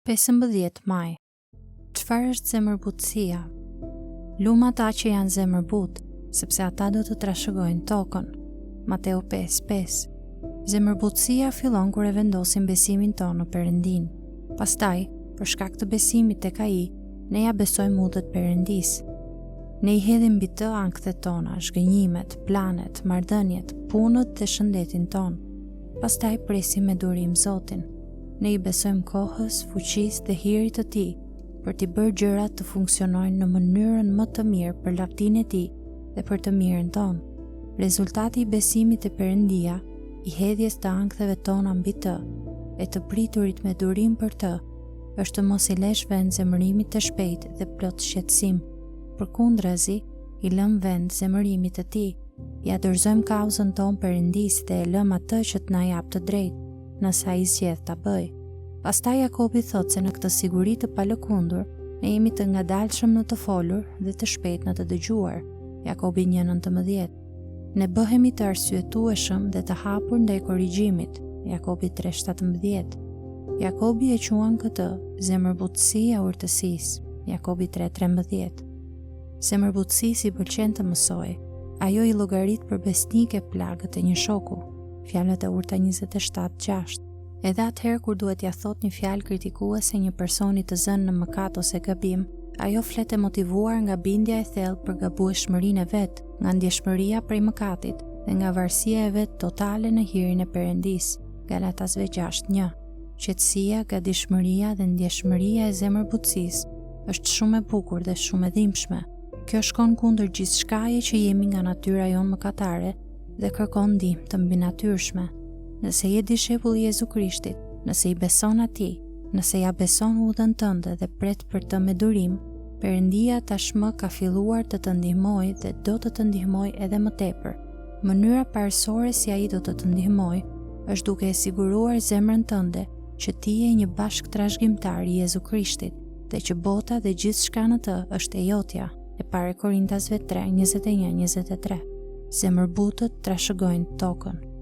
15 maj. Çfarë është zemërbutësia? Lumë ata që janë zemërbut, sepse ata do të trashëgojnë tokën. Mateo 5:5. Zemërbutësia fillon kur e vendosim besimin tonë në Perëndin. Pastaj, për shkak të besimit tek ai, ne ja besojmë udhët Perëndis. Ne I hedhim mbi të ankthjet tona, zhgënjimet, planet, marrëdhëniet, punët dhe shëndetin ton. Pastaj presim me durim Zotin. Ne I besojmë kohës, fuqisë dhe hirit të Tij për t'i bërë gjërat të funksionojnë në mënyrën më të mirë për lavdinë e Tij dhe për të mirën tonë. Rezultati I besimit te Perëndia, I hedhjes të ankthjeve tona mbi të, e të priturit me durim për të, është të mos I lësh vend zemërimit të shpejtë dhe plot shqetësim. Përkundrazi, I lëm vend zemërimit të Tij, ja dorëzojmë kauzën tonë Perëndis dhe e lëm atë që të na jap të drejtë, nëse ai zgjedh ta bëj. Pastaj Jakobi thotë se në këtë siguri të palëkundur, ne jemi të ngadalshëm në të folur dhe të shpejt në të dëgjuar. Jakobi 1:19. Ne bëhemi të arsyetueshëm dhe të hapur ndaj korrigjimit. Jakobi 3:17. Jakobi e quan këtë zemërbutësi e urtësisë. Jakobi 3:13. Zemërbutësisi I pëlqen të mësoj. Ajo I llogarit për besnike plagët e një shoku. Fjalët e urta 27:6. Edhe atëherë kur duhet ja thot një fjalë kritikuese një personi të zënë në mëkat ose gabim, ajo flet e motivuar nga bindja e thellë për gabueshmërinë e vet, nga ndjeshmëria prej mëkatit dhe nga varësia e vet totale në hirin e Perëndis. Galatasve 6:1. Qetësia, gatishmëria dhe ndjeshmëria e zemërbutësisë është shumë e bukur dhe shumë e dhimbshme. Kjo shkon kundër gjithçkaje që jemi nga natyra jonë mëkatare dhe kërkon ndihmë të mbinatyrshme. Nëse je dishepull I Jezu Krishtit, nëse I beson Atij, nëse ja beson udhën tënde dhe pret për të me durim, Perëndia tashmë ka filluar të të ndihmojë dhe do të të ndihmojë edhe më tepër. Mënyra parësore si ai do të të ndihmojë është duke e siguruar zemrën tënde që ti je një bashkëtrashëgimtar I Jezu Krishtit dhe që bota dhe gjithçka në të është e jotja. E parë Korintasve 3:21-23. Zemërbutët trashëgojnë tokën.